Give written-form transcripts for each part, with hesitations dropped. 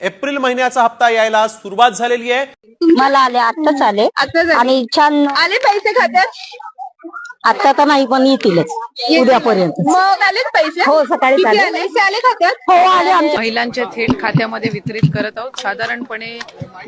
April महिन्याचा हप्ता यायला सुरुवात झालेली आहे। मला आले आत्ताच आले आणि छान आले पैसे खात्यात। आता तर नाही पण येतीलच उद्यापर्यंत। मग आलेच पैसे? हो सकाळी किती आले। आले? पैसे आले खात्यात? हो आले आमच्या महिलांच्या थेट खात्यामध्ये वितरित करत आहोत। साधारणपणे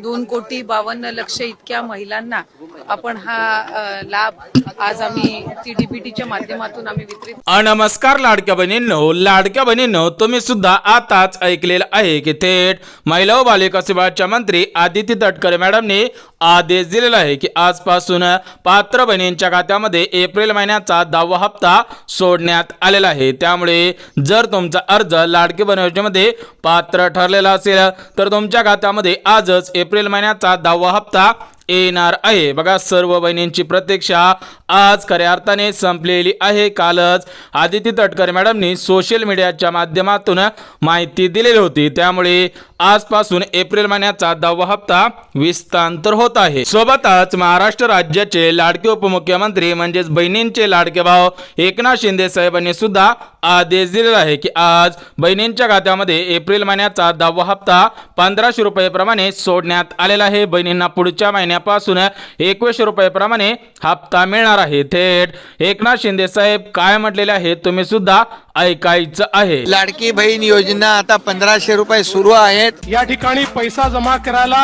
2,52,00,000 इतक्या महिलांना आपण हा लाभ आज आम्ही डीबीटीच्या माध्यमातून आम्ही वितरित। नमस्कार लाडक्या बहिणींनो, तुम्ही सुद्धा आताच ऐकलेलं आहे की थेट महिला व बालिका विभागाच्या मंत्री आदिती तटकरे मॅडमने आदेश दिलेला आहे की आजपासून पात्र बहिणींच्या खात्यामध्ये एप्रिल महिन्याचा 10वा हप्ता सोडण्यात आलेला आहे। त्यामुळे जर तुमचा अर्ज लाडकी बहीण योजनेमध्ये पात्र ठरलेला असेल तर तुमच्या खात्यामध्ये आजच एप्रिल महिन्याचा 10वा हप्ता येणार आहे। बघा, सर्व बहिणींची प्रतीक्षा आज खऱ्या अर्थाने संपलेली आहे। कालच आदिती तटकरे मॅडमनी सोशल मीडियाच्या माध्यमातून माहिती दिलेली होती। त्यामुळे आजपासून एप्रिल महिन्याचा 10वा हप्ता विस्तार होत आहे। सोबतच महाराष्ट्र राज्याचे लाडके उपमुख्यमंत्री म्हणजेच बहिणींचे लाडके भाऊ एकनाथ शिंदे साहेबांनी सुद्धा आदेश दिलेला आहे की आज बहिणींच्या खात्यामध्ये एप्रिल महिन्याचा 10वा हप्ता 1500 रुपये प्रमाणे सोडण्यात आलेला आहे। बहिणींना पुढच्या महिन्यापासून 2100 रुपये प्रमाणे हप्ता मिळणार आहे। थेट एकनाथ शिंदे साहेब काय म्हटलेले आहे तुम्ही सुद्धा ऐकायचं आहे। लाडकी बहीण योजना आता 1500 रुपये सुरू आहेत। या ठिकाणी पैसा जमा करायला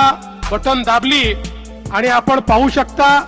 बटन दाबली आणि आपण पाहू शकता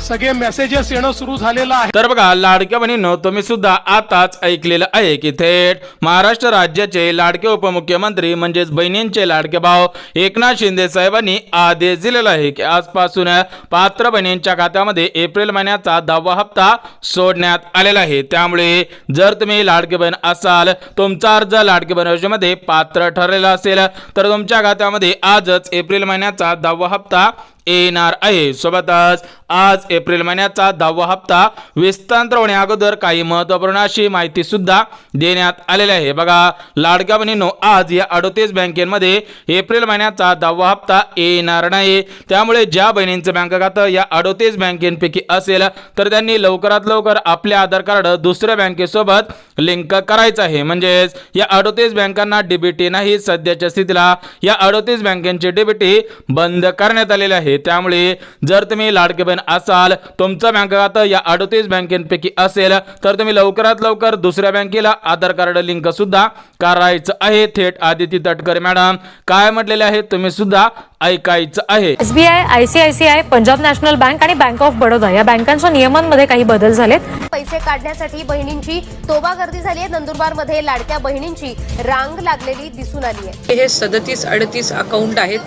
सगळे मेसेजेस येणं सुरू झालेलं आहे। तर बघा लाडक्या बहिणींनो, तुम्ही सुद्धा आताच ऐकलेलं आहे की थेट महाराष्ट्र राज्याचे लाडके उपमुख्यमंत्री म्हणजेच बहिणींचे लाडके भाऊ एकनाथ शिंदे साहेबांनी आदेश दिलेला आहे की आजपासून पात्र बहिणींच्या खात्यामध्ये एप्रिल महिन्याचा 10वा हप्ता सोडण्यात आलेला आहे। त्यामुळे जर तुम्ही लाडकी बहीण असाल, तुमचा अर्ज लाडकी बहीण योजनेमध्ये पात्र ठरलेला असेल तर तुमच्या खात्यामध्ये आजच एप्रिल महिन्याचा 10वा हप्ता येणार आहे। सोबतच आज एप्रिल महिन्याचा 10वा हप्ता विस्तार होण्या अगोदर काही महत्त्वपूर्ण अशी माहिती सुद्धा देण्यात आलेली आहे। बघा लाडक्या बहिणींनो, आज या 38 बँकेमध्ये एप्रिल महिन्याचा 10वा हप्ता येणार नाही। त्यामुळे ज्या बहिणींचं बँक खातं या 38 बँकेपैकी असेल तर त्यांनी लवकरात लवकर आपले आधार कार्ड दुसऱ्या बँकेसोबत लिंक करायचं आहे। म्हणजेच या 38 बँकांना डीबीटी नाही, सध्याच्या स्थितीला या 38 बँकांची डीबीटी बंद करण्यात आलेली आहे। त्यामुळे जर तुम्ही लाडकी बहीण असाल, तुमचं बँक खातं या 38 बँकेपैकी असेल तर तुम्ही लवकरात लवकर दुसऱ्या बँकेला आधार कार्ड लिंक सुद्धा करायचं आहे। थेट आदिती तटकरे मॅडम काय म्हटलेले आहे तुम्ही सुद्धा ऐकायचं आहे। SBI, ICICI, Punjab national bank आणि बँक ऑफ बडोदा या बँकांच्या नियमांमध्ये काही बदल झालेत। पैसे काढण्यासाठी बहिणींची तोबा गर्दी झाली आहे। नंदुरबारमध्ये लाडक्या बहिणींची रांग लागलेली दिसून आली आहे। हे 37-38 अकाउंट आहेत,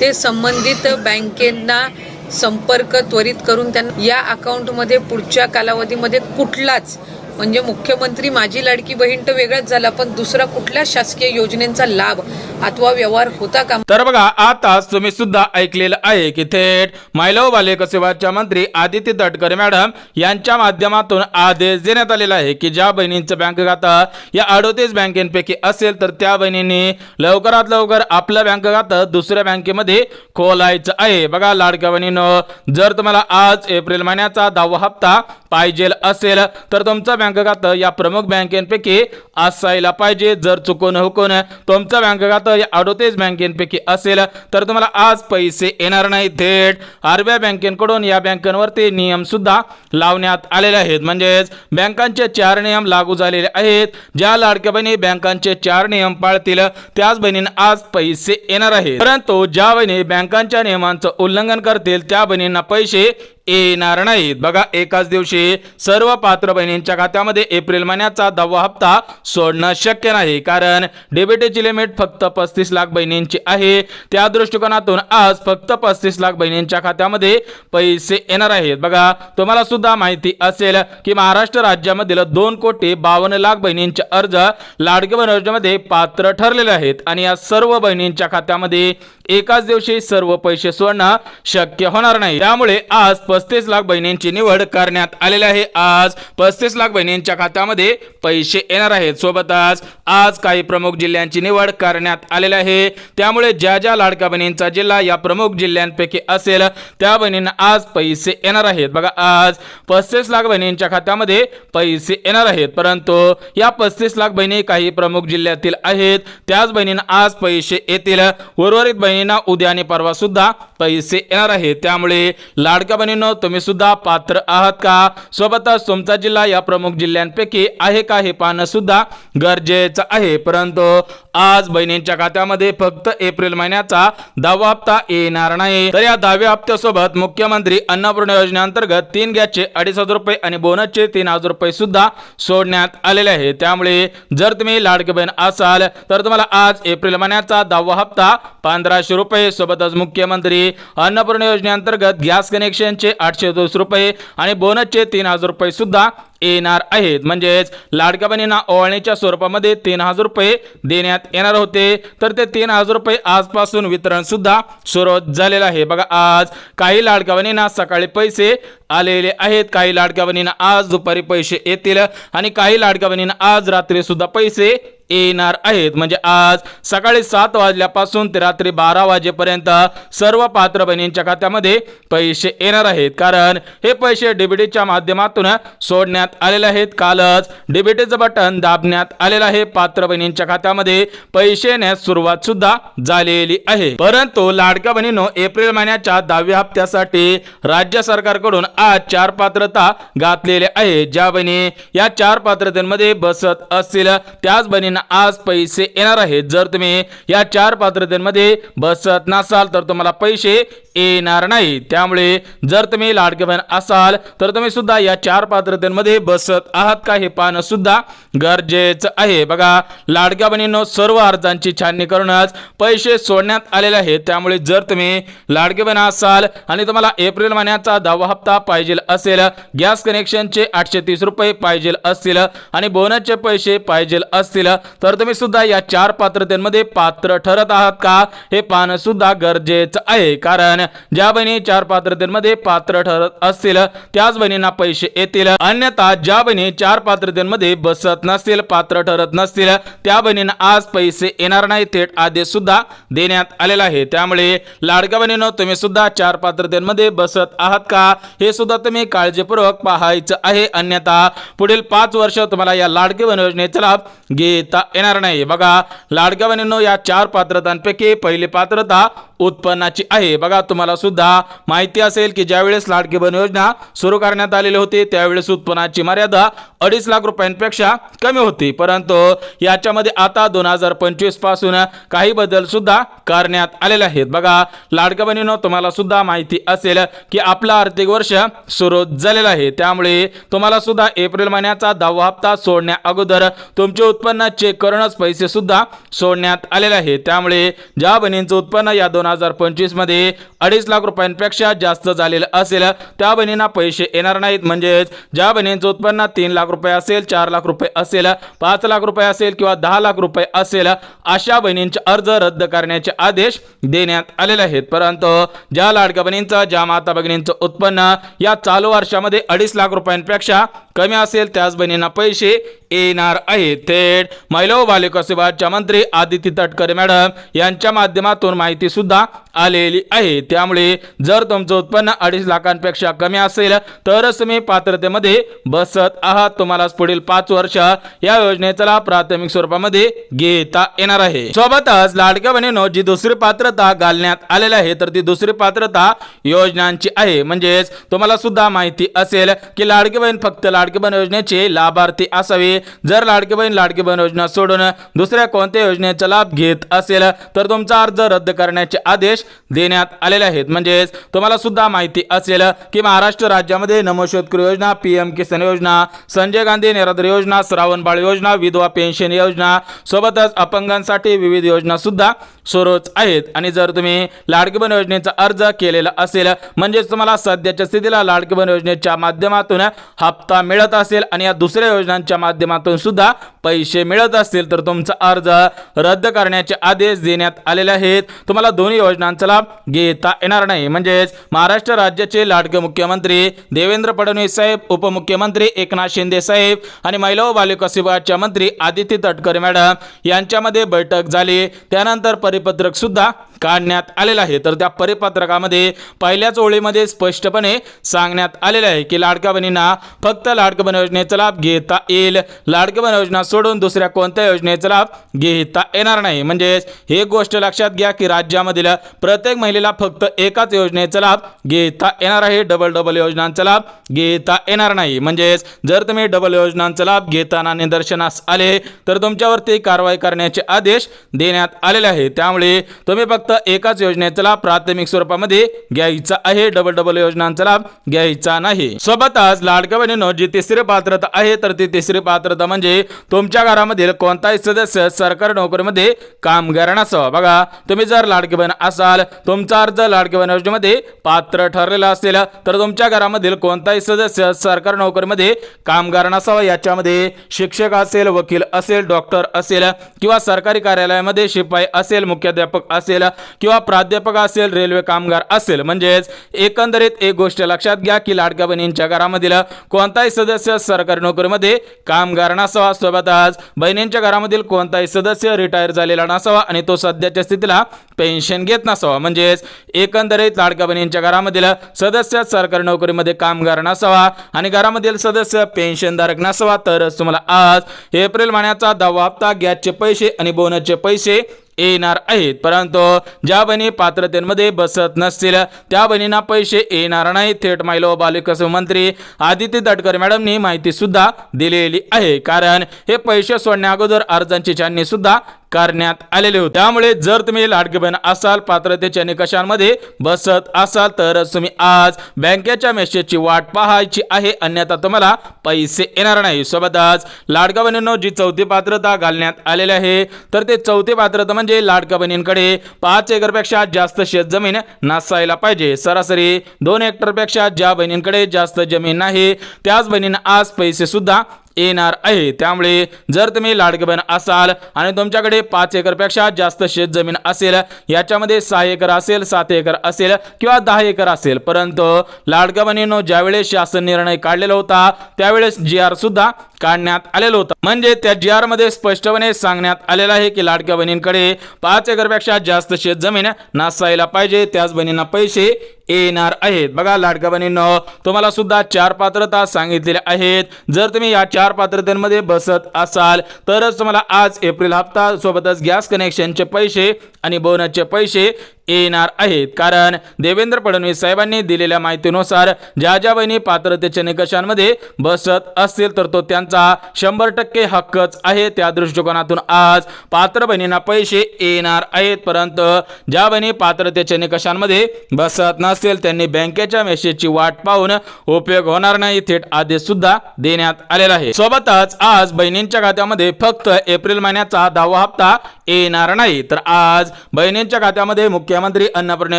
ते संबंधित बँकेंना संपर्क त्वरित करून त्यांना या अकाउंटमध्ये पुढच्या कालावधीमध्ये कुठलाच म्हणजे मुख्यमंत्री माझी लाडकी बहीण तर वेगळाच झाला, पण दुसरा कुठल्या शासकीय योजनेचा लाभ अथवा व्यवहार होता का? तर बघा आताच तुम्ही सुद्धा ऐकलेलं आहे की थेट महिला व बालिका विभागाच्या मंत्री आदिती तटकरे मॅडम यांच्या माध्यमातून आदेश देण्यात आलेला आहे की ज्या बहिणींचं बँक खातं या 38 बँकेपैकी असेल तर त्या बहिणींनी लवकरात लवकर आपलं बँक खातं दुसऱ्या बँकेमध्ये खोलायचं आहे। बघा लाडक्या बहिणींनो, जर तुम्हाला आज एप्रिल महिन्याचा 10वा हप्ता पाहिजे असेल तर तुमचं बँक खातं या प्रमुख बँकेपैकी असायला पाहिजे। जर चुकून हुकून तुमचं बँक खातं या 38 बँकेपैकी असेल तर तुम्हाला आज पैसे येणार नाही। थेट आरबीआय बँकेकडून या बँकांवरती नियम सुद्धा लावण्यात आलेले आहेत। म्हणजेच बँकांचे 4 नियम लागू झालेले आहेत। ज्या लाडक्या बहिणी बँकांचे 4 नियम पाळतील त्याच बहिणींना आज पैसे येणार आहेत, परंतु ज्या बहिणी बँकांच्या नियमांचं उल्लंघन करतील त्या बहिणींना पैसे येणार नाहीत। बघा एकाच दिवशी सर्व पात्र बहिणींच्या खात्यामध्ये एप्रिल महिन्याचा 10वा हप्ता सोडणं शक्य नाही, कारण डीबीटीची लिमिट फक्त 35 लाख बहिणींची आहे। त्या दृष्टिकोनातून आज फक्त 35 लाख बहिणींच्या खात्यामध्ये पैसे येणार आहेत। बघा तुम्हाला सुद्धा माहिती असेल की महाराष्ट्र राज्यामधील 2,52,00,000 बहिणींचे अर्ज लाडकी बहीण योजनेमध्ये पात्र ठरलेले आहेत आणि या सर्व बहिणींच्या खात्यामध्ये एकाच दिवशी सर्व पैसे सोडणं शक्य होणार नाही। त्यामुळे आज 35 लाख बहिणींची निवड करण्यात आलेली आहे. आज 35 लाख बहिणींच्या खात्यामध्ये पैसे येणार आहेत. सोबतच आज काही प्रमुख जिल्ह्यांची निवड करण्यात आलेली आहे. त्यामुळे ज्या लाडक्या बहिणींचा जिल्हा या प्रमुख जिल्ह्यांपैकी असेल त्या बहिणींना आज पैसे येणार आहेत. बघा, आज 35 लाख बहिणींच्या खात्यामध्ये पैसे येणार आहेत. परंतु या 35 लाख बहिणी काही प्रमुख जिल्ह्यातील आहेत. त्याच बहिणींना आज पैसे येतील. उर्वरित बहिणींना उद्या आणि परवा सुद्धा पैसे येणार आहेत. त्यामुळे लाडक्या बहिणींनो, तुम्ही सुद्धा पात्र आहात का? सोबतच तुमचा जिल्हा या प्रमुख जिल्ह्यांपैकी आहे का हे पाहणं सुद्धा गरजेचं आहे. परंतु आज बहिणींच्या खात्यामध्ये फक्त एप्रिल महिन्याचा 10वा हप्ता येणार नाही. तर या 10व्या हप्त्यासोबत मुख्यमंत्री अन्नपूर्णा योजनेअंतर्गत 3 गॅसचे 2,500 रुपये आणि बोनसचे 3,000 रुपये सुद्धा सोडण्यात आलेले आहे. त्यामुळे जर तुम्ही लाडकी बहीण असाल तर तुम्हाला आज एप्रिल महिन्याचा 10वा हप्ता 1,500 रुपये, सोबतच मुख्यमंत्री अन्नपूर्णा योजनेअंतर्गत गॅस कनेक्शनचे 820 रुपये आणि बोनसचे 3,000 रुपये सुद्धा येणार आहेत. म्हणजेच लाडक्या बहिणींना ओवाळणीच्या स्वरूपामध्ये 3,000 रुपये देण्यात येणार होते, तर ते 3,000 रुपये आजपासून वितरण सुद्धा सुरू झालेलं आहे. बघा, आज काही लाडक्या बहिणींना सकाळी पैसे आलेले आहेत, काही लाडक्या बहिणींना आज दुपारी पैसे येतील आणि काही लाडक्या बहिणींना आज रात्री सुद्धा पैसे येणार आहेत. म्हणजे आज सकाळी 7 वाजल्यापासून ते रात्री 12 वाजेपर्यंत सर्व पात्र बहिणींच्या खात्यामध्ये पैसे येणार आहेत. कारण हे पैसे डीबीटीच्या माध्यमातून सोडण्यात आलेले आहेत. कालच डीबीटीचं बटन दाबण्यात आलेलं आहे. पात्र बहिणींच्या खात्यामध्ये पैसे येण्यास सुरुवात सुद्धा झालेली आहे. परंतु लाडक्या बहिणींनो, एप्रिल महिन्याच्या 10व्या हप्त्यासाठी राज्य सरकारकडून आज 4 पात्रता घातलेले आहे. ज्या बहिणी या 4 पात्रतेमध्ये बसत असतील त्याच बहिणींना आज पैसे येणार आहेत. जर तुम्ही या 4 पात्रतेमध्ये बसत नसाल तर तुम्हाला पैसे येणार नाही. त्यामुळे जर तुम्ही लाडकी बहीण असाल तर तुम्ही सुद्धा या 4 पात्रतेमध्ये बसत आहात का हे पाहणं सुद्धा गरजेचं आहे. बघा, लाडक्या बहिणींनो, सर्व अर्जांची छाननी करूनच पैसे सोडण्यात आलेले आहेत. त्यामुळे जर तुम्ही लाडकी बहीण असाल आणि तुम्हाला एप्रिल महिन्याचा 10वा हप्ता पाहिजे असेल, गॅस कनेक्शनचे 830 रुपये पाहिजे असतील आणि बोनसचे पैसे पाहिजे असतील तर तुम्ही सुद्धा या 4 पात्रतेमध्ये पात्र ठरत आहात का हे पाहणं सुद्धा गरजेचं आहे. कारण ज्या बहिणी 4 पात्रतेमध्ये पात्र ठरत असतील त्याच बहिणींना पैसे येतील. अन्यथा ज्या बहिणी 4 पात्रतेमध्ये बसत नसतील, पात्र ठरत नसतील, त्या बहिणींना आज पैसे येणार नाही. थेट आदेश सुद्धा देण्यात आलेला आहे. त्यामुळे लाडक्या बहिणींनो, तुम्ही सुद्धा 4 पात्रतेमध्ये बसत आहात का हे सुद्धा तुम्ही काळजीपूर्वक पाहायचं आहे. अन्यथा पुढील 5 वर्ष तुम्हाला या लाडकी बहीण योजनेचा लाभ घेता येणार नाही. बघा, लाडक्या बहिणींनो, या 4 पात्रतांपैकी पहिली पात्रता उत्पन्नाची आहे. बघा, तुम्हाला सुद्धा माहिती असेल की ज्यावेळेस लाडकी बहीण योजना सुरू करण्यात आलेली होती त्यावेळेस उत्पन्नाची मर्यादा 2.5 लाख रुपयांपेक्षा कमी होती. परंतु याच्यामध्ये आता 2025 पासून काही बदल सुद्धा करण्यात आलेले आहेत. बघा, लाडक्या बहिणींनो, तुम्हाला सुद्धा माहिती असेल की आपलं आर्थिक वर्ष सुरू झालेलं आहे. त्यामुळे तुम्हाला सुद्धा एप्रिल महिन्याचा 10वा हप्ता सोडण्या अगोदर तुमचे उत्पन्न चेक करूनच पैसे सुद्धा सोडण्यात आलेले आहेत. त्यामुळे ज्या बहिणींचं उत्पन्न या 2025 मध्ये 2.5 लाख रुपयांपेक्षा जास्त झालेलं असेल त्या बहिणींना पैसे येणार नाहीत. म्हणजेच ज्या बहिणींचं उत्पन्न 3 लाख रुपये असेल, 4 लाख रुपये असेल, 5 लाख रुपये असेल किंवा 10 लाख रुपये असेल, अशा बहिणींचे अर्ज रद्द करण्याचे आदेश देण्यात आलेले आहेत. परंतु ज्या लाडक्या बहिणींचं, ज्या माता भगिनींचं उत्पन्न या चालू वर्षामध्ये 2.5 लाख रुपयांपेक्षा कमी असेल त्याच बहिणींना पैसे येणार आहेत. थेट महिला व बालविकास विभागाच्या मंत्री आदिती तटकरे मॅडम यांच्या माध्यमातून माहिती सुद्धा आलेली आहे. त्यामुळे जर तुमचं उत्पन्न 2.5 लाखांपेक्षा कमी असेल तरच तुम्ही पात्रतेमध्ये बसत आहात. तुम्हाला पुढील 5 वर्ष या योजनेचा लाभ प्राथमिक स्वरूपामध्ये घेता येणार आहे. सोबतच लाडक्या बहिणींनो, जी दुसरी पात्रता घालण्यात आलेली आहे तर ती दुसरी पात्रता योजनांची आहे. म्हणजेच तुम्हाला सुद्धा माहिती असेल की लाडकी बहीण फक्त लाडकी बहीण योजनेचे लाभार्थी असावे. जर लाडकी बहीण योजना सोडून दुसऱ्या कोणत्या योजनेचा लाभ घेत असेल तर तुमचा अर्ज रद्द करण्याचे आदेश देण्यात आलेले आहेत. म्हणजेच तुम्हाला सुद्धा माहिती असेल की महाराष्ट्र राज्यामध्ये नमो शेतकरी योजना, पीएम किसान योजना, संजय गांधी निराधार योजना, श्रावण बाळ योजना, विधवा पेन्शन योजना, सोबतच अपंगांसाठी विविध योजना सुद्धा सुरूच आहेत. आणि जर तुम्ही लाडकी बहीण योजनेचा अर्ज केलेला असेल म्हणजेच तुम्हाला सध्याच्या स्थितीला लाडकी बहीण योजनेच्या माध्यमातून हप्ता मिळत असेल आणि या दुसऱ्या योजनांच्या माध्यमातून सुद्धा पैसे मिळत असतील तर तुमचा अर्ज रद्द करण्याचे आदेश देण्यात आलेले आहेत. तुम्हाला दोन्ही योजना योजनांचा लाभ घेता येणार नाही. म्हणजेच महाराष्ट्र राज्याचे लाडके मुख्यमंत्री देवेंद्र फडणवीस साहेब, उपमुख्यमंत्री एकनाथ शिंदे साहेब आणि महिला व बालविकास विभागाच्या मंत्री आदिती तटकरे मॅडम यांच्यामध्ये बैठक झाली. त्यानंतर परिपत्रक सुद्धा काढण्यात आलेलं आहे. तर त्या परिपत्रकामध्ये पहिल्याच ओळीमध्ये स्पष्टपणे सांगण्यात आलेलं आहे की लाडक्या बहिणींना फक्त लाडक्या बहीण योजनेचा लाभ घेता येईल. लाडक्या बहीण योजना सोडून दुसऱ्या कोणत्या योजनेचा लाभ घेता येणार नाही. म्हणजेच हे गोष्ट लक्षात घ्या की राज्यामधील प्रत्येक महिलेला फक्त एकाच योजनेचा लाभ घेता येणार आहे. डबल योजनांचा लाभ घेता येणार नाही. म्हणजेच जर तुम्ही डबल योजनांचा लाभ घेताना निदर्शनास आले तर तुमच्यावरती कारवाई करण्याचे आदेश देण्यात आलेले आहे. त्यामुळे तुम्ही फक्त एकाच योजनेचा लाभ प्राथमिक स्वरूपामध्ये घ्यायचा आहे. डबल योजनांचा लाभ घ्यायचा नाही. सोबतच लाडक्या बहिणींनो, जी तिसरी पात्रता आहे तर ती तिसरी पात्रता म्हणजे तुमच्या घरामधील कोणताही सदस्य सरकारी नोकरीमध्ये कामगार नसावा. बघा, तुम्ही जर लाडकी बहीण असाल, तुमचा अर्ज लाडकी बहीण योजनेमध्ये पात्र ठरलेला असेल तर तुमच्या घरामधील कोणताही सदस्य सरकारी नोकरीमध्ये कामगार नसावा. याच्यामध्ये शिक्षक असेल, वकील असेल, डॉक्टर असेल किंवा सरकारी कार्यालयामध्ये शिपाई असेल, मुख्याध्यापक असेल किंवा प्राध्यापक असेल, रेल्वे कामगार असेल. म्हणजेच एकंदरीत एक गोष्ट लक्षात घ्या की लाडक्या बहिणींच्या घरामधील कोणताही सदस्य सरकारी नोकरीमध्ये कामगार नसावा. सोबतच बहिणींच्या घरामधील कोणताही सदस्य रिटायर झालेला नसावा आणि तो सध्याच्या स्थितीला पेन्शन घेत नसावा. म्हणजेच एकंदरीत लाडक्या बहिणींच्या घरामधील सदस्य सरकारी नोकरीमध्ये कामगार नसावा आणि घरामधील सदस्य पेन्शनधारक नसावा. तरच तुम्हाला आज एप्रिल महिन्याचा 10वा हप्ता, गॅसचे पैसे आणि बोनसचे पैसे येणार आहेत. परंतु ज्या बहिणी पात्रतेमध्ये बसत नसतील त्या बहिणींना पैसे येणार नाही. थेट महिला व बालविकास मंत्री आदिती तटकरे मॅडमनी माहिती सुद्धा दिलेली आहे. कारण हे पैसे सोडण्या अगोदर अर्जांची छाननी सुद्धा करण्यात आलेले होते. त्यामुळे जर तुम्ही लाडकी बहीण असाल, पात्रतेच्या निकषांमध्ये बसत असाल तरच तुम्ही आज बँकेच्या मेसेजची वाट पाहायची आहे, अन्यथा तुम्हाला पैसे येणार नाही. सोबतच लाडक्या बहिणींनो, जी चौथी पात्रता घालण्यात आलेली आहे तर ते चौथी पात्रता म्हणजे लाडक्या बहिणींकडे 5 एकरपेक्षा जास्त शेतजमीन नसायला पाहिजे. सरासरी 2 हेक्टरपेक्षा ज्या बहिणींकडे जास्त जमीन नाही त्याच बहिणींना आज पैसे सुद्धा येणार आहे. त्यामुळे जर तुम्ही लाडकी बहीण असाल आणि तुमच्याकडे 5 एकरपेक्षा जास्त शेत जमीन असेल, याच्यामध्ये 6 एकर असेल, 7 एकर असेल किंवा 10 एकर असेल, परंतु लाडक्या बहिणींनो, ज्यावेळेस शासन निर्णय काढलेला होता त्यावेळेस GR सुद्धा काढण्यात आलेलं होतं. म्हणजे त्या GR मध्ये स्पष्टपणे सांगण्यात आलेलं आहे की लाडक्या बहिणींकडे 5 एकरपेक्षा जास्त शेत जमीन नसायला पाहिजे, त्याच बहिणींना पैसे येणार आहेत. बघा लाडक्या बहिणींनो, तुम्हाला सुद्धा 4 पात्रता सांगितलेल्या आहेत. जर तुम्ही या 4 पात्रतेमध्ये बसत असाल तरच तुम्हाला आज एप्रिल हप्ता सोबतच गॅस कनेक्शनचे पैसे आणि बोनसचे पैसे येणार आहेत. कारण देवेंद्र फडणवीस साहेबांनी दिलेल्या माहितीनुसार ज्या बहिणी पात्रतेच्या निकषांमध्ये बसत असतील तर तो त्यांचा 100% हक्कच आहे. त्या दृष्टिकोनातून आज पात्र बहिणींना पैसे येणार आहेत. परंतु ज्या बहिणी पात्रतेच्या निकषांमध्ये बसत नसतील त्यांनी बँकेच्या मेसेजची वाट पाहून उपयोग होणार नाही. थेट आदेश सुद्धा देण्यात आलेला आहे. सोबतच आज बहिणींच्या खात्यामध्ये फक्त एप्रिल महिन्याचा 10वा हप्ता येणार नाही, तर आज बहिणींच्या खात्यामध्ये मुख्यमंत्री अन्नपूर्णा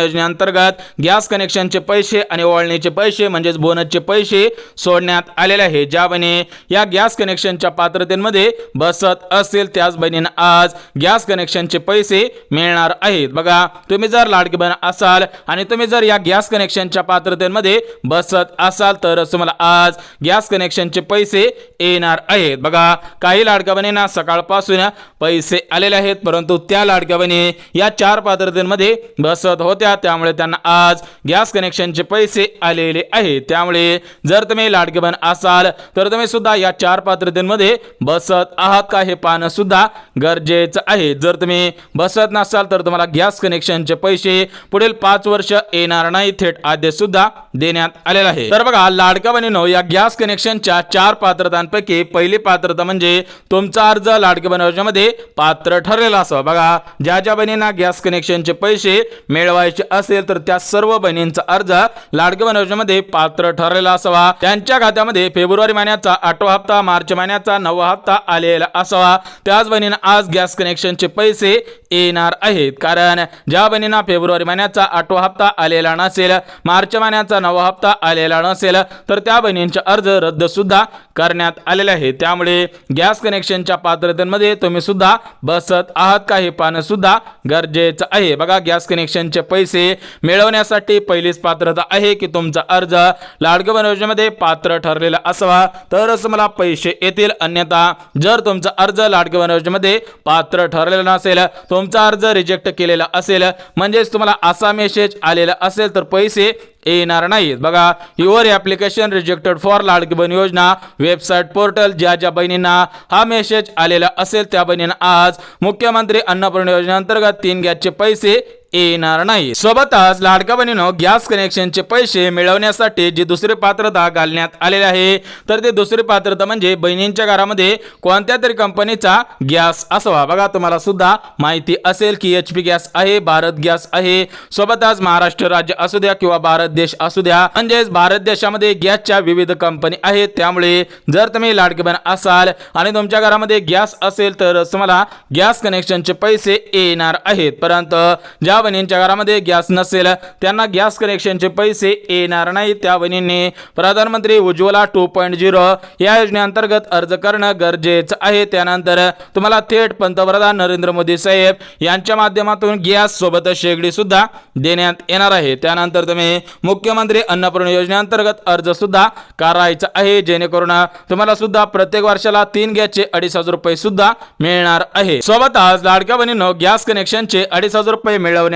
योजनेअंतर्गत गॅस कनेक्शनचे पैसे आणि ओळणीचे पैसे म्हणजेच बोनसचे पैसे सोडण्यात आलेले आहे. ज्या बहिणी या गॅस कनेक्शनच्या पात्रतेमध्ये बसत असतील त्याच बहिणींना आज गॅस कनेक्शनचे पैसे मिळणार आहेत. बघा, तुम्ही जर लाडकी बहीण असाल आणि तुम्ही जर या गॅस कनेक्शनच्या पात्रतेमध्ये बसत असाल तर तुम्हाला आज गॅस कनेक्शनचे पैसे येणार आहेत. बघा, काही लाडक्या बहिणींना सकाळपासून पैसे आलेले आहेत, परंतु त्या लाडक्या बहिणी या 4 पात्रतेमध्ये बसत होत्या, त्यामुळे त्यांना आज गॅस कनेक्शनचे पैसे आलेले आहेत. त्यामुळे जर तुम्ही लाडकी बहीण असाल तर तुम्ही सुद्धा या 4 पात्रतेमध्ये बसत आहात का हे पाहणं सुद्धा गरजेचं आहे. जर तुम्ही बसत नसाल तर तुम्हाला गॅस कनेक्शनचे पैसे पुढील 5 वर्ष येणार नाही. थेट आदेश सुद्धा देण्यात आलेला आहे. तर बघा लाडक्या बहिणींनो, या गॅस कनेक्शनच्या 4 पात्रतांपैकी पहिली पात्रता म्हणजे तुमचा अर्ज लाडकी बहीण योजनेमध्ये पात्र ठरलेला असावा. बघा, ज्या बहिणींना गॅस कनेक्शनचे पैसे मिळवायचे असेल तर त्या सर्व बहिणींचा अर्ज लाडकी बहीण योजनेमध्ये पात्र ठरलेला असावा. त्यांच्या खात्यामध्ये फेब्रुवारी महिन्याचा 8वा हप्ता, मार्च महिन्याचा 9वा हप्ता आलेला असावा. त्याच बहिणींना आज गॅस कनेक्शनचे पैसे येणार आहेत, कारण ज्या बहिणींना फेब्रुवारी महिन्याचा 8वा हप्ता आलेला नसेल, मार्च महिन्याचा 9वा हप्ता आलेला नसेल, तर त्या बहिणींचे अर्ज रद्द सुद्धा करण्यात आलेले आहे. त्यामुळे गॅस कनेक्शनच्या पात्रतेमध्ये तुम्ही सुद्धा बसत आहात का हे पाहणं सुद्धा गरजेचं आहे. बघा, गॅस कनेक्शनचे पैसे मिळवण्यासाठी पहिलीच पात्रता आहे की तुमचा अर्ज लाडकी बहीण योजनेमध्ये पात्र ठरलेला असावा, तरच मला पैसे येतील. अन्यथा जर तुमचा अर्ज लाडकी बहीण योजनेमध्ये पात्र ठरलेला नसेल, तुमचा अर्ज रिजेक्ट केलेला असेल, म्हणजेच तुम्हाला असा मेसेज आलेला असेल, तर पैसे येणार नाहीत. बघा, your application rejected for Ladki Bahin योजना वेबसाईट पोर्टल. ज्या बहिणींना हा मेसेज आलेला असेल त्या बहिणींना आज मुख्यमंत्री अन्नपूर्णा योजनेअंतर्गत 3 गॅसचे पैसे येणार नाही. सोबतच लाडक्या बहिणीनं गॅस कनेक्शनचे पैसे मिळवण्यासाठी जी दुसरी पात्रता घालण्यात आलेली आहे, तर ते दुसरी पात्रता म्हणजे बहिणींच्या घरामध्ये कोणत्या तरी कंपनीचा गॅस असावा. बघा, तुम्हाला सुद्धा माहिती असेल की HP गॅस आहे, भारत गॅस आहे, सोबतच महाराष्ट्र राज्य असू द्या किंवा भारत देश असू द्या, म्हणजेच भारत देशामध्ये गॅसच्या विविध कंपनी आहेत. त्यामुळे जर तुम्ही लाडकी बहीण असाल आणि तुमच्या घरामध्ये गॅस असेल तर तुम्हाला गॅस कनेक्शनचे पैसे येणार आहेत. परंतु ज्या बहिणींच्या घरामध्ये गॅस नसेल त्यांना गॅस कनेक्शनचे पैसे येणार नाही. त्या बहिणींनी प्रधानमंत्री उज्ज्वला 2.0 या योजनेअंतर्गत अर्ज करणं गरजेचं आहे. त्यानंतर तुम्हाला थेट पंतप्रधान नरेंद्र मोदी साहेब यांच्या माध्यमातून गॅस सोबत शेगडी सुद्धा देण्यात येणार आहे. त्यानंतर तुम्ही मुख्यमंत्री अन्नपूर्णा योजनेअंतर्गत अर्ज सुद्धा करायचा आहे, जेणेकरून तुम्हाला सुद्धा प्रत्येक वर्षाला 3 गॅसचे 2,500 रुपये सुद्धा मिळणार आहे. सोबतच लाडक्या बहिणींनो गॅस कनेक्शनचे 2,500 रुपये मिळवण्यासाठी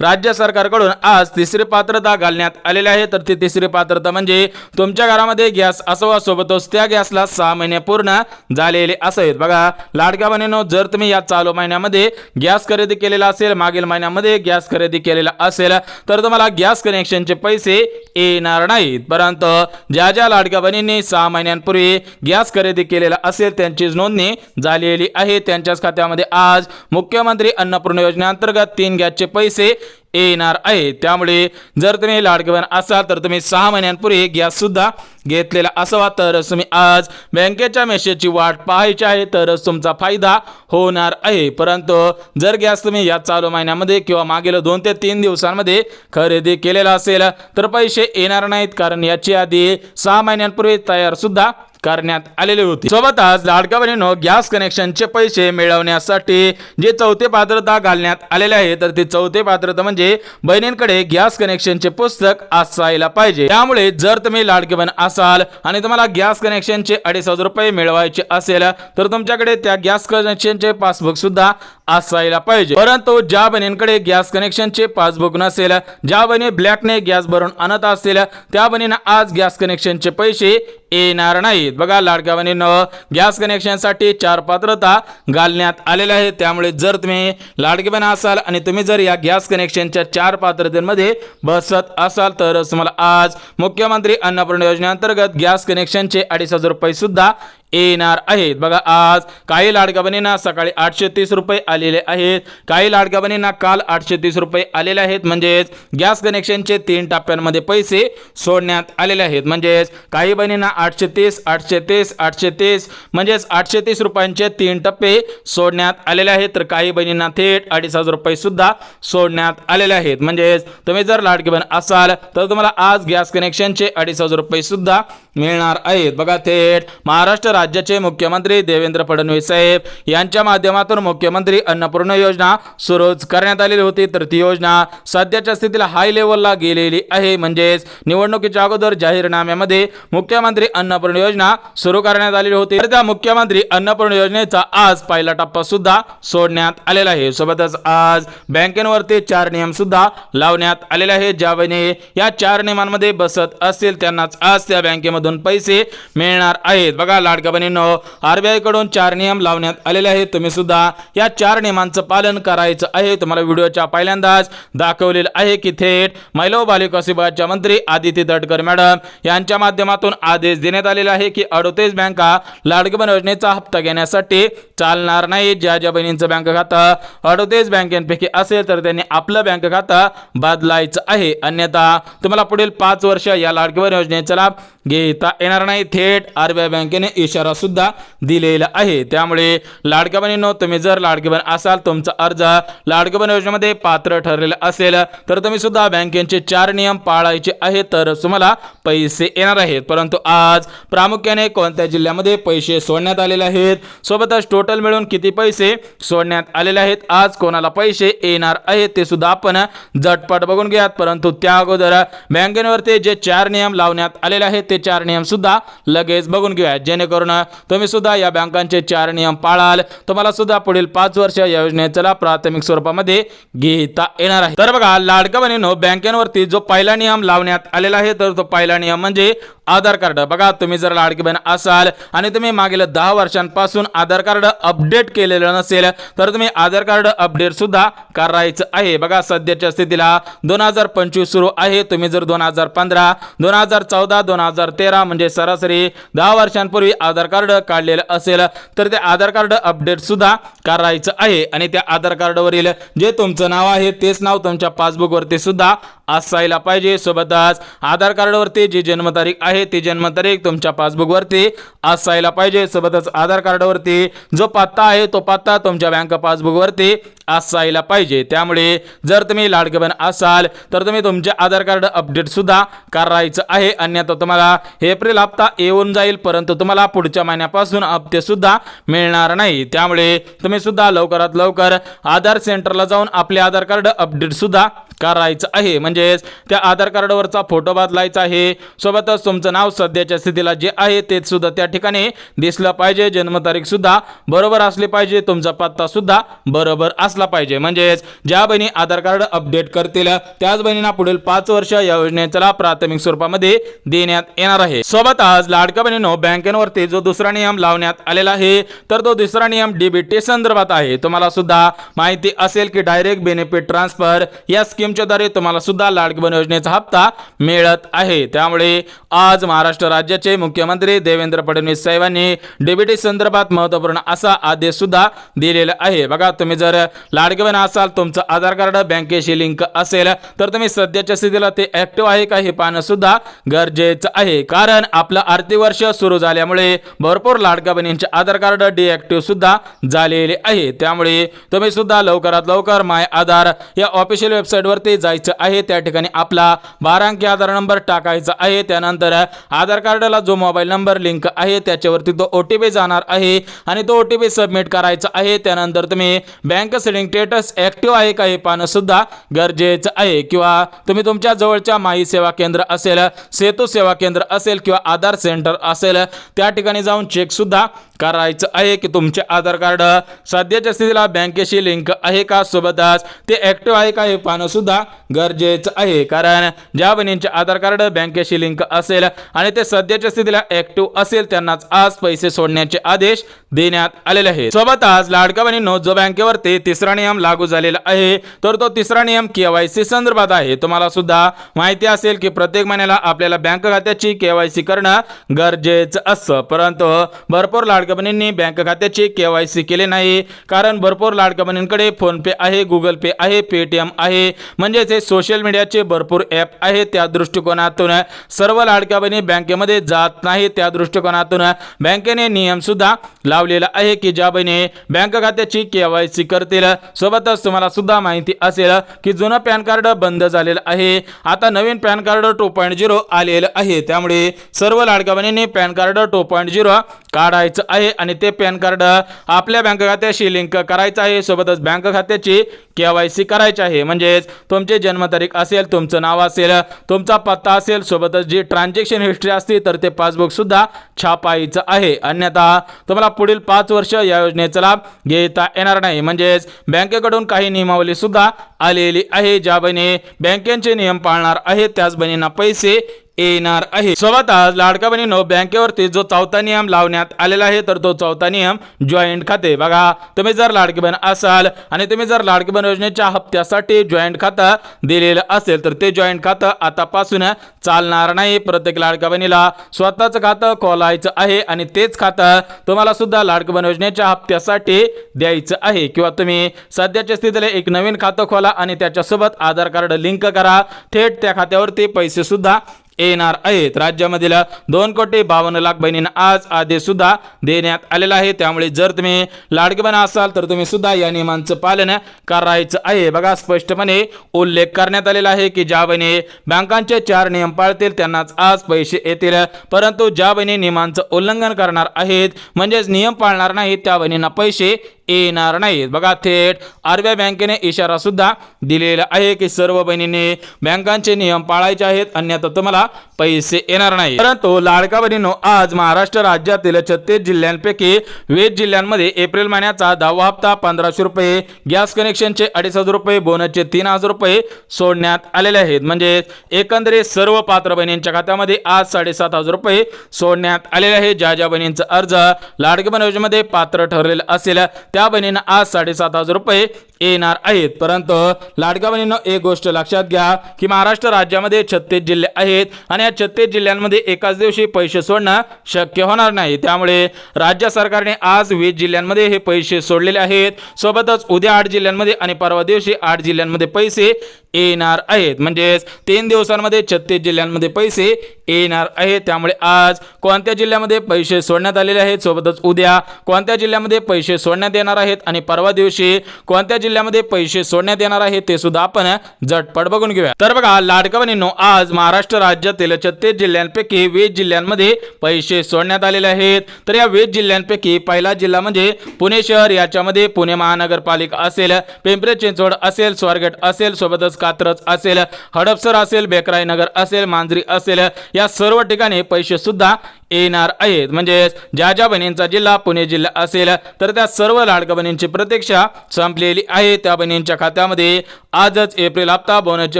राज्य सरकारकडून आज तिसरी पात्रता घालण्यात आलेली आहे. तर ती तिसरी पात्रता म्हणजे तुमच्या घरामध्ये गॅस असावा, सोबतच त्या गॅसला 6 महिने पूर्ण झालेले असावेत. बघा, लाडक्या बहिणींनो, जर तुम्ही या चालू महिन्यामध्ये गॅस खरेदी केलेला असेल, मागील महिन्यामध्ये गॅस खरेदी केलेला असेल, तर तुम्हाला गॅस कनेक्शनचे पैसे येणार नाहीत. परंतु ज्या लाडक्या बहिणींनी 6 महिन्यांपूर्वी गॅस खरेदी केलेला असेल त्यांची नोंदणी झालेली आहे, त्यांच्याच खात्यामध्ये आज मुख्यमंत्री अन्नपूर्णा योजनेअंतर्गत 3 गॅसचे पैसे येणार आहे. त्यामुळे जर तुम्ही लाडकी बहीण असाल तर तुम्ही 6 महिन्यांपूर्वी गॅस सुद्धा घेतलेला असावा, तर तुम्ही आज बँकेच्या मेसेजची वाट पाहायची आहे, तरच तुमचा फायदा होणार आहे. परंतु जर गॅस तुम्ही या चालू महिन्यामध्ये किंवा मागील 2 ते 3 दिवसांमध्ये खरेदी केलेला असेल तर पैसे येणार नाहीत, कारण याची आधी 6 महिन्यांपूर्वी तयार सुद्धा करण्यात आलेली होती. सोबतच लाडक्या बहिणींनो गॅस कनेक्शनचे पैसे मिळवण्यासाठी जे चौथी पात्रता घालण्यात आलेले आहे, तर ती चौथी पात्रता म्हणजे बहिणींकडे गॅस कनेक्शनचे पुस्तक असायला पाहिजे. त्यामुळे जर तुम्ही लाडकी बहीण असाल आणि तुम्हाला गॅस कनेक्शनचे 2,500 रुपये मिळवायचे असेल तर तुमच्याकडे त्या गॅस कनेक्शनचे पासबुक सुद्धा असायला पाहिजे. परंतु ज्या बहिणींकडे गॅस कनेक्शनचे पासबुक नसेल, ज्या बहिणी ब्लॅकने गॅस भरून आणत असतील, त्या बहिणींना आज गॅस कनेक्शनचे पैसे येणार नाहीत. बघा, लाडक्या बहिणींनो गॅस कनेक्शनसाठी 4 पात्रता घालण्यात आलेल्या आहेत. त्यामुळे जर तुम्ही लाडकी बहीण असाल आणि तुम्ही जर या गॅस कनेक्शनच्या 4 पात्रतेमध्ये बसत असाल तर तुम्हाला आज मुख्यमंत्री अन्नपूर्णा योजनेअंतर्गत गॅस कनेक्शनचे 2,500 रुपये सुद्धा येणार आहेत. बघा, आज काही लाडक्या बहिणींना सकाळी 830 रुपये आलेले आहेत, काही लाडक्या बहिणींना काल 830 रुपये आलेले आहेत. म्हणजेच गॅस कनेक्शनचे 3 टप्प्यांमध्ये पैसे सोडण्यात आलेले आहेत. म्हणजेच काही बहिणींना 830 830 830 म्हणजेच 830 रुपयांचे 3 टप्पे सोडण्यात आलेले आहेत, तर काही बहिणींना थेट 2,500 रुपये सुद्धा सोडण्यात आलेले आहेत. म्हणजेच तुम्ही जर लाडकी बहीण असाल तर तुम्हाला आज गॅस कनेक्शनचे 2,500 रुपये सुद्धा मिळणार आहेत. बघा, थेट महाराष्ट्र राज्याचे मुख्यमंत्री देवेंद्र फडणवीस साहेब यांच्या माध्यमातून मुख्यमंत्री अन्नपूर्णा योजना सुरू करण्यात आलेली होती, तर ती योजना सध्याच्या स्थितीला हाय लेवलला गेलेली आहे. म्हणजेच निवडणुकीच्या अगोदर जाहीरनाम्यामध्ये मुख्यमंत्री अन्नपूर्णा योजना सुरू करण्यात आलेली होती, तर त्या मुख्यमंत्री अन्नपूर्णा योजनेचा आज पहिला टप्पा सुद्धा सोडण्यात आलेला आहे. सोबतच आज बँकेवरती 4 नियम सुद्धा लावण्यात आलेले आहेत. ज्या बहिणी या 4 नियमांमध्ये बसत असतील त्यांनाच आज त्या बँकेमधून पैसे मिळणार आहेत. बघा, लाडक्या बहिणींनो RBI कडून 4 नियम लावण्यात आलेले आहेत. तुम्ही सुद्धा या 4 नियमांचं पालन करायचं आहे. तुम्हाला व्हिडिओच्या पहिल्यांदाच दाखवलेलं आहे की थेट महिला व बालविकास विभागाच्या मंत्री आदिती तटकरे मॅडम यांच्या माध्यमातून आदेश देण्यात आलेला आहे की 38 बँका लाडकी बहीण योजनेचा हप्ता घेण्यासाठी चालणार नाही. ज्या बहिणींचं बँक खातं 38 बँकांपैकी असेल तर त्यांनी आपलं बँक खातं बदलायचं आहे, अन्यथा तुम्हाला पुढील 5 वर्ष या लाडकी बहीण योजनेचा लाभ घेता येणार नाही. थेट RBI बँकेने इशारा इशारा सुद्धा दिलेला आहे. त्यामुळे लाडक्या बहिणींनो, तुम्ही जर लाडकी बहीण असाल, तुमचा अर्ज लाडकी बहीण योजनेमध्ये पात्र ठरलेला असेल तर तुम्ही सुद्धा बँकेचे 4 नियम पाळायचे आहेत, तर तुम्हाला पैसे येणार आहेत. परंतु आज प्रामुख्याने कोणत्या जिल्ह्यामध्ये पैसे सोडण्यात आलेले आहेत, सोबतच टोटल मिळून किती पैसे सोडण्यात आलेले आहेत, आज कोणाला पैसे येणार आहेत ते सुद्धा आपण झटपट बघून घ्यात. परंतु त्या अगोदर बँकेवरती जे 4 नियम लावण्यात आलेले आहेत ते 4 नियम सुद्धा लगेच बघून घेऊया, जेणेकरून तुम्ही सुद्धा या बँकांचे 4 नियम पाळाल, तुम्हाला सुद्धा पुढील 5 वर्ष या योजनेचा प्राथमिक स्वरूपामध्ये घेता येणार आहे. तर बघा लाडक्या बहिणींनो, बँकेवरती जो पहिला नियम लावण्यात आलेला आहे तर तो पहिला नियम म्हणजे आधार कार्ड. बघा, तुम्ही जर लाडकी बहीण असाल आणि तुम्ही मागील 10 वर्षांपासून आधार कार्ड अपडेट केलेलं नसेल तर तुम्ही आधार कार्ड अपडेट सुद्धा करायचं आहे. बघा, सध्याच्या स्थितीला 2025 सुरू आहे. तुम्ही जर 2015, 2014, 2013 म्हणजे सरासरी 10 वर्षांपूर्वी आधार कार्ड काढलेलं असेल तर ते आधार कार्ड अपडेट सुद्धा करायचं आहे. आणि त्या आधार कार्डवरील जे तुमचं नाव आहे तेच नाव तुमच्या पासबुकवरती सुद्धा असायला पाहिजे. सोबतच आधार कार्डवरती जी जन्मतारीख आहे ती जन्मतारीख तुमच्या पासबुकवरती असायला पाहिजे. सोबतच आधार कार्डवरती जो पत्ता आहे तो पत्ता तुमच्या बँक पासबुकवरती असायला पाहिजे. त्यामुळे जर तुम्ही लाडकी बहीण असाल तर तुम्ही तुमचे आधार कार्ड अपडेट सुद्धा करायचं आहे, अन्यथा तुम्हाला एप्रिल हप्ता येऊन जाईल परंतु तुम्हाला पुढच्या महिन्यापासून हप्ते सुद्धा मिळणार नाही. त्यामुळे तुम्ही सुद्धा लवकरात लवकर आधार सेंटरला जाऊन आपले आधार कार्ड अपडेट सुद्धा करायचं आहे. म्हणजेच त्या आधार कार्डवरचा फोटो बदलायचा आहे, सोबतच तुमचं नाव सध्याच्या स्थितीला जे आहे ते सुद्धा त्या ठिकाणी दिसलं पाहिजे, जन्मतारीख सुद्धा बरोबर असली पाहिजे, तुमचा पत्ता सुद्धा बरोबर असला पाहिजे. म्हणजेच ज्या बहिणी आधार कार्ड अपडेट करतील त्याच बहिणींना पुढील 5 वर्ष या योजनेचा प्राथमिक स्वरूपामध्ये देण्यात येणार आहे. सोबतच लाडक्या बहिणींनो, बँकेवरती जो दुसरा नियम लावण्यात आलेला आहे तर तो दुसरा नियम डीबीटी संदर्भात आहे. तुम्हाला सुद्धा माहिती असेल की डायरेक्ट बेनिफिट ट्रान्सफर या स्कीमच्या द्वारे तुम्हाला सुद्धा लाडकी बहीण योजनेचा हप्ता मिळत आहे. त्यामुळे आज महाराष्ट्र राज्याचे मुख्यमंत्री देवेंद्र फडणवीस साहेबांनी डीबीटी संदर्भात महत्त्वपूर्ण असा आदेश सुद्धा दिलेला आहे. बघा, तुम्ही जर लाडकी बहीण असाल, तुमचं आधार कार्ड बँकेशी लिंक असेल तर तुम्ही सध्याच्या स्थितीला ते ऍक्टिव्ह आहे का हे पाहणं सुद्धा गरजेचं आहे. कारण आपलं आर्थिक वर्ष सुरू झाल्यामुळे भरपूर लाडक्या बहिणींचे आधार कार्ड डिएक्टिव्ह सुद्धा झालेले आहे. त्यामुळे तुम्ही सुद्धा लवकरात लवकर माय आधार या ऑफिशियल वेबसाईट वरती जायचं आहे. त्या ठिकाणी आपला 12 अंकी आधार नंबर टाकायचा आहे. त्यानंतर आधार कार्डला जो मोबाईल नंबर लिंक आहे त्याच्यावरती तो OTP जाणार आहे आणि तो OTP सबमिट करायचा आहे. त्यानंतर तुम्ही बँक सेटिंग स्टेटस ऍक्टिव्ह आहे का हे पाहणं सुद्धा गरजेचं आहे. किंवा तुम्ही तुमच्या जवळच्या माई सेवा केंद्र असेल, सेतू सेवा केंद्र असेल किंवा आधार सेंटर असेल त्या ठिकाणी जाऊन चेक सुद्धा करायचं आहे की तुमचे आधार कार्ड सध्याच्या स्थितीला बँकेशी लिंक आहे का, सोबतच ते ऍक्टिव्ह आहे का हे पाहणं सुद्धा गरजेचं आहे. कारण ज्या बहिणींचे आधार कार्ड बँकेशी लिंक असेल आणि ते सध्याच्या स्थितीला ऍक्टिव्ह असेल त्यांनाच आज पैसे सोडण्याचे आदेश देण्यात आलेले आहेत. सोबतच लाडक्या बहिणींनो, जो बँकेवरती तिसरा नियम लागू झालेला आहे तर तो तिसरा नियम KYC संदर्भात आहे. तुम्हाला सुद्धा माहिती असेल की प्रत्येक महिन्याला आपल्याला बँक खात्याची KYC करणं गरजेचं असतं, परंतु भरपूर लाडक्या बहिणींनी बँक खात्याची KYC केले नाही. कारण भरपूर लाडक्या बहिणींकडे फोन पे आहे, गुगल पे आहे, पेटीएम आहे, म्हणजेच हे सोशल मीडियाचे भरपूर ॲप आहेत. त्या दृष्टिकोनातून सर्व लाडक्या बहिणी बँकेमध्ये जात नाही. त्या दृष्टिकोनातून बँकेने नियम सुद्धा लावलेला आहे की ज्या बहिणी बँक खात्याची KYC करतील. सोबतच तुम्हाला सुद्धा माहिती असेल की जुनं पॅन कार्ड बंद झालेलं आहे, आता नवीन पॅन कार्ड 2.0 आलेलं आहे. त्यामुळे सर्व लाडक्या बहिणींनी पॅन कार्ड 2.0 काढायचं आहे आणि ते पॅन कार्ड आपल्या बँक खात्याशी लिंक करायचं आहे. सोबतच बँक खात्याची KYC करायची आहे. म्हणजेच तुमची जन्मतारीख असेल, तुमचं नाव असेल, तुमचा पत्ता असेल, सोबतच जी ट्रान्झॅक्शन हिस्ट्री असते तर ते पासबुक सुद्धा छापायचं आहे, अन्यथा तुम्हाला पुढील 5 वर्ष या योजनेचा लाभ घेता येणार नाही. म्हणजेच बँकेकडून काही नियमावली सुद्धा आलेली आहे. ज्या बहिणी बँकेचे नियम पाळणार आहेत त्याच बहिणींना पैसे येणार आहे. सोबतच लाडक्या बहिणींनो, बँकेवरती जो चौथा नियम लावण्यात आलेला आहे तर तो चौथा नियम जॉईंट खाते. बघा, तुम्ही जर लाडकी बहीण असाल आणि तुम्ही जर लाडकी बहीण योजनेच्या हप्त्यासाठी जॉईंट खातं दिलेलं असेल तर ते जॉईंट खातं आतापासून चालणार नाही. प्रत्येक लाडक्या बहिणीला स्वतःचं खातं खोलायचं आहे आणि तेच खातं तुम्हाला सुद्धा लाडकी बहीण योजनेच्या हप्त्यासाठी द्यायचं आहे. किंवा तुम्ही सध्याच्या स्थितीला एक नवीन खातं खोला आणि त्याच्यासोबत आधार कार्ड लिंक करा, थेट त्या खात्यावरती पैसे सुद्धा येणार आहेत. राज्यामधील 2,52,00,000 बहिणींना आज आदेश सुद्धा देण्यात आलेला आहे. त्यामुळे जर तुम्ही लाडकी बहीण असाल तर तुम्ही सुद्धा या नियमांचं पालन करायचं आहे. बघा, स्पष्टपणे उल्लेख करण्यात आलेला आहे की ज्या बहिणी बँकांचे 4 नियम पाळतील त्यांनाच आज पैसे येतील, परंतु ज्या बहिणी नियमांचं उल्लंघन करणार आहेत म्हणजेच नियम पाळणार नाहीत त्या बहिणींना पैसे येणार नाहीत. बघा, थेट आरबीआय बँकेने इशारा सुद्धा दिलेला आहे की सर्व बहिणींनी बँकांचे नियम पाळायचे आहेत, अन्यथा तुम्हाला पैसे येणार नाही. परंतु लाडका बहिणींनो, आज महाराष्ट्र राज्यातील 36 जिल्ह्यांपैकी 20 जिल्ह्यांमध्ये एप्रिल महिन्याचा 10वा हप्ता 1,500 रुपये, गॅस कनेक्शनचे 2,500 रुपये, बोनसचे 3,000 रुपये सोडण्यात आलेले आहेत. म्हणजे एकंदरीत सर्व पात्र बहिणींच्या खात्यामध्ये आज 7,500 रुपये सोडण्यात आलेले आहेत. ज्या ज्या बहिणींचा अर्ज लाडकी बहीण योजनेमध्ये पात्र ठरलेला असेल त्या बहिणींना आज 7,500 रुपये येणार आहेत. परंतु लाडक्या बहिणींनो, एक गोष्ट लक्षात घ्या की महाराष्ट्र राज्यामध्ये 36 जिल्हे आहेत आणि या 36 जिल्ह्यांमध्ये एकाच दिवशी पैसे सोडणं शक्य होणार नाही. त्यामुळे राज्य सरकारने आज 20 जिल्ह्यांमध्ये हे पैसे सोडलेले आहेत. सोबतच उद्या 8 जिल्ह्यांमध्ये आणि परवा दिवशी 8 जिल्ह्यांमध्ये पैसे येणार आहेत. म्हणजेच 3 दिवसांमध्ये 36 जिल्ह्यांमध्ये पैसे येणार आहेत. त्यामुळे आज कोणत्या जिल्ह्यामध्ये पैसे सोडण्यात आलेले आहेत, सोबतच उद्या कोणत्या जिल्ह्यामध्ये पैसे सोडण्यात येणार आहेत आणि परवा दिवशी कोणत्या जिल्ह्यामध्ये पैसे सोडण्यात येणार आहेत ते सुद्धा आपण झटपट बघून घेऊया. तर बघा, लाडका बहिणींनो, आज महाराष्ट्र राज्यातील 36 जिल्ह्यांपैकी 20 जिल्ह्यांमध्ये पैसे सोडण्यात आलेले आहेत. तर या 20 जिल्ह्यांपैकी पहिला जिल्हा म्हणजे पुणे शहर. याच्यामध्ये पुणे महानगरपालिका असेल, पिंपरी चिंचवड असेल, स्वारगेट असेल, सोबतच कात्रज असेल, हडपसर असेल, बेकराई नगर असेल, मांजरी असेल, या सर्व ठिकाणी पैसे सुद्धा येणार आहेत. म्हणजे ज्या ज्या बहिणींचा जिल्हा पुणे जिल्हा असेल तर त्या सर्व लाडक्या बहिणींची प्रतीक्षा संपलेली आहे. त्या बहिणींच्या खात्यामध्ये आजच एप्रिल हप्ता, बोनसचे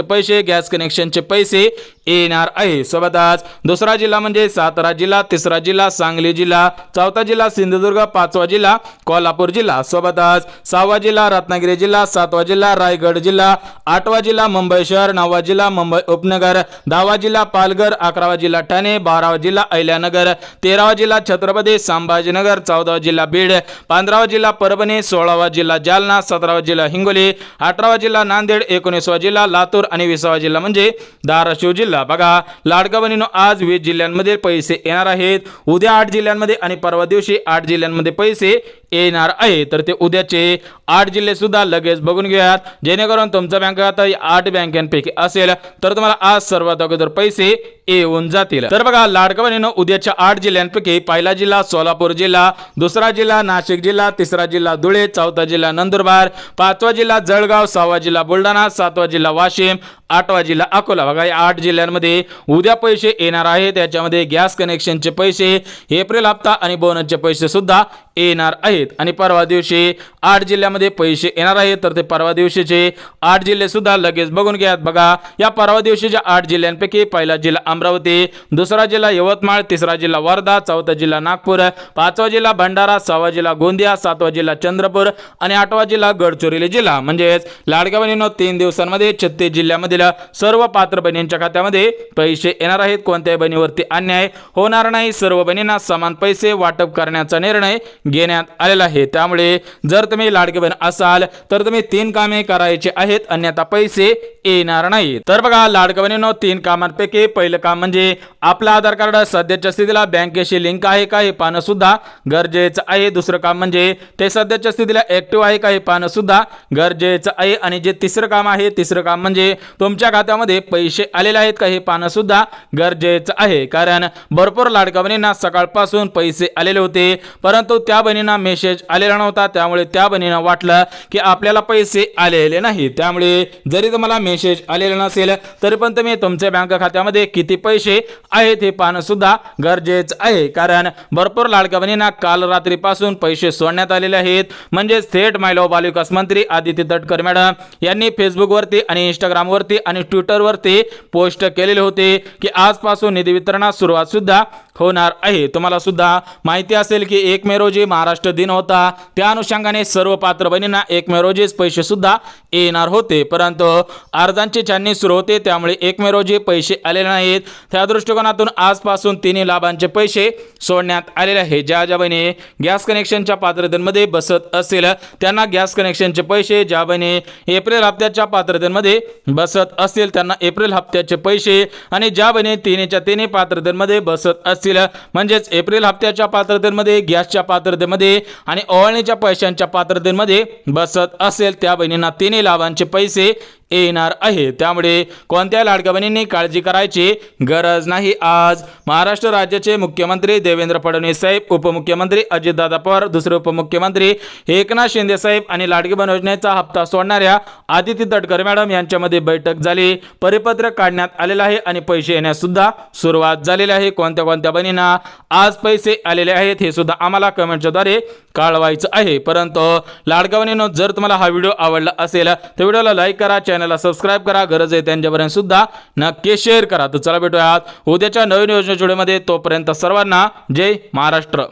पैसे, गॅस कनेक्शनचे पैसे येणार आहे. सोबतच दुसरा जिल्हा म्हणजे सातारा जिल्हा, तिसरा जिल्हा सांगली जिल्हा, चौथा जिल्हा सिंधुदुर्ग, 5वा जिल्हा कोल्हापूर जिल्हा, सोबतच 6वा जिल्हा रत्नागिरी जिल्हा, 7वा जिल्हा रायगड जिल्हा, 8वा जिल्हा मुंबई शहर, 9वा जिल्हा मुंबई उपनगर, 10वा जिल्हा पालघर, 11वा जिल्हा ठाणे, 12वा जिल्हा अहिल्यानगर, 13वा जिल्हा छत्रपती संभाजीनगर, 14वा जिल्हा बीड, 15वा जिल्हा परभणी, 16वा जिल्हा जालना, 17वा जिल्हा हिंगोली, 18वा जिल्हा नांदेड, 19वा जिल्हा लातूर आणि 20वा जिल्हा म्हणजे धाराशिव जिल्हा. बघा, लाडका बहिणींनो, आज 20 जिल्ह्यांमध्ये पैसे येणार आहेत. उद्या 8 जिल्ह्यांमध्ये आणि परवा दिवशी 8 जिल्ह्यांमध्ये पैसे येणार आहे. तर ते उद्याचे 8 जिल्हे सुद्धा लगेच बघून घेऊयात, जेणेकरून तुमचं बँक खाता 8 बँकांपैकी असेल तर तुम्हाला आज सर्वात अगोदर पैसे येऊन जातील. तर बघा, लाडका बहिणींनो, उद्याच्या 8 जिल्ह्यांपैकी पहिला जिल्हा सोलापूर जिल्हा, दुसरा जिल्हा नाशिक जिल्हा, तिसरा जिल्हा धुळे, चौथा जिल्हा नंदुरबार, 5वा जिल्हा जळगाव, 6वा जिल्हा बुलढाणा, 7वा जिल्हा वाशिम, 8वा जिल्हा अकोला. बघा, या 8 जिल्ह्यांमध्ये उद्या पैसे येणार आहेत. त्याच्यामध्ये गॅस कनेक्शनचे पैसे, एप्रिल हप्ता आणि बोनसचे पैसे सुद्धा येणार आहेत. आणि परवा दिवशी 8 जिल्ह्यामध्ये पैसे येणार आहेत. तर ते परवा दिवशीचे 8 जिल्हे सुद्धा लगेच बघून घ्या. बघा, या परवा दिवशीच्या 8 जिल्ह्यांपैकी पहिला जिल्हा अमरावती, दुसरा जिल्हा यवतमाळ, तिसरा जिल्हा वर्धा, चौथा जिल्हा नागपूर, 5वा जिल्हा भंडारा, 6वा जिल्हा गोंदिया, 7वा जिल्हा चंद्रपूर आणि 8वा जिल्हा गडचिरोली जिल्हा. म्हणजेच लाडक्या बहिणींनो, 3 दिवसांमध्ये 36 जिल्ह्यामध्ये सर्व पात्र बहिणींच्या खात्यामध्ये पैसे येणार आहेत. कोणत्याही बहिणीवरती अन्याय होणार नाही. सर्व बहिणींना समान पैसे वाटप करण्याचा निर्णय घेण्यात आलेला आहे. त्यामुळे जर तुम्ही लाडकी बहीण असाल तर तुम्ही 3 कामे करायची आहेत, अन्यथा पैसे येणार नाही. तर बघा, लाडक्या बहिणींनो, 3 कामांपैकी पहिलं काम म्हणजे आपलं आधार कार्ड सध्याच्या स्थितीला बँकेशी लिंक आहे का हे पाहणं सुद्धा गरजेचं आहे. दुसरं काम म्हणजे ते सध्याच्या स्थितीला ऍक्टिव्ह आहे का हे पाहणं सुद्धा गरजेचं आहे. आणि जे तिसरं काम आहे, तिसरं काम म्हणजे तुमच्या खात्यामध्ये पैसे आलेले आहेत का हे पाहणं सुद्धा गरजेचं आहे. कारण भरपूर लाडक्या बहिणींना सकाळपासून पैसे आलेले होते, परंतु त्या बहिणींना मेसेज आलेला नव्हता. त्यामुळे त्या बहिणींना वाटलं की आपल्याला पैसे आलेले नाही. त्यामुळे जरी तुम्हाला मेसेज आलेला नसेल तरी पण तुम्ही तुमच्या बँक खात्यामध्ये किती पैसे आहेत हे पाहणं सुद्धा गरजेचं आहे. कारण भरपूर लाडक्या बहिणींना काल रात्रीपासून पैसे सोडण्यात आलेले आहेत. म्हणजे थेट महिला बाल विकास मंत्री आदिती तटकरे मॅडम यांनी फेसबुकवरती आणि इंस्टाग्रामवरती आणि ट्विटरवरती पोस्ट केलेले होते की आजपासून निधी वितरणास सुरुवात सुद्धा होणार आहे. तुम्हाला सुद्धा माहिती असेल की 1 मे रोजी महाराष्ट्र दिन होता. त्या अनुषंगाने सर्व पात्र बहिणींना 1 मे रोजीच पैसे सुद्धा येणार होते, परंतु अर्जांची छाननी सुरू होते. त्यामुळे 1 मे रोजी पैसे आलेले नाहीत. त्या दृष्टिकोनातून आजपासून 3 लाभांचे पैसे सोडण्यात आलेले आहेत. ज्या ज्या बहिणी गॅस कनेक्शनच्या पात्रतेमध्ये बसत असेल त्यांना गॅस कनेक्शनचे रक्कमचे पैसे ज्या बहिणी एप्रिल हप्त्याच्या पात्रतेमध्ये बसत असतील त्यांना एप्रिल हप्त्याचे पैसे आणि ज्या बहिणी तिन्हीच्या तिन्ही पात्रतेमध्ये बसत असतील म्हणजेच एप्रिल हप्त्याच्या पात्रतेमध्ये, गॅसच्या पात्रतेमध्ये आणि ओवाळणीच्या पैशांच्या पात्रतेमध्ये बसत असेल त्या बहिणींना तिन्ही लाभांचे पैसे येणार आहे. त्यामुळे कोणत्या लाडक्या बहिणींनी काळजी करायची गरज नाही. आज महाराष्ट्र राज्याचे मुख्यमंत्री देवेंद्र फडणवीस साहेब, उपमुख्यमंत्री अजितदादा पवार, दुसरे उपमुख्यमंत्री एकनाथ शिंदे साहेब आणि लाडकी बहीण योजनेचा हप्ता सोडणाऱ्या आदिती तटकरे मॅडम यांच्यामध्ये बैठक झाली. परिपत्रक काढण्यात आलेलं आहे आणि पैसे येण्यास सुद्धा सुरुवात झालेली आहे. कोणत्या कोणत्या बहिणींना आज पैसे आलेले आहेत हे सुद्धा आम्हाला कमेंटच्या द्वारे कळवायचं आहे. परंतु लाडक्या बहिणींनो, जर तुम्हाला हा व्हिडिओ आवडला असेल तर व्हिडिओला लाईक करा, चॅनलला सबस्क्राईब करा, गरज आहे त्यांच्यापर्यंत सुद्धा नक्की शेअर करा. तर चला भेटूयात उद्याच्या नवीन योजनेच्या व्हिडिओमध्ये. तोपर्यंत सर्वांना जय महाराष्ट्र.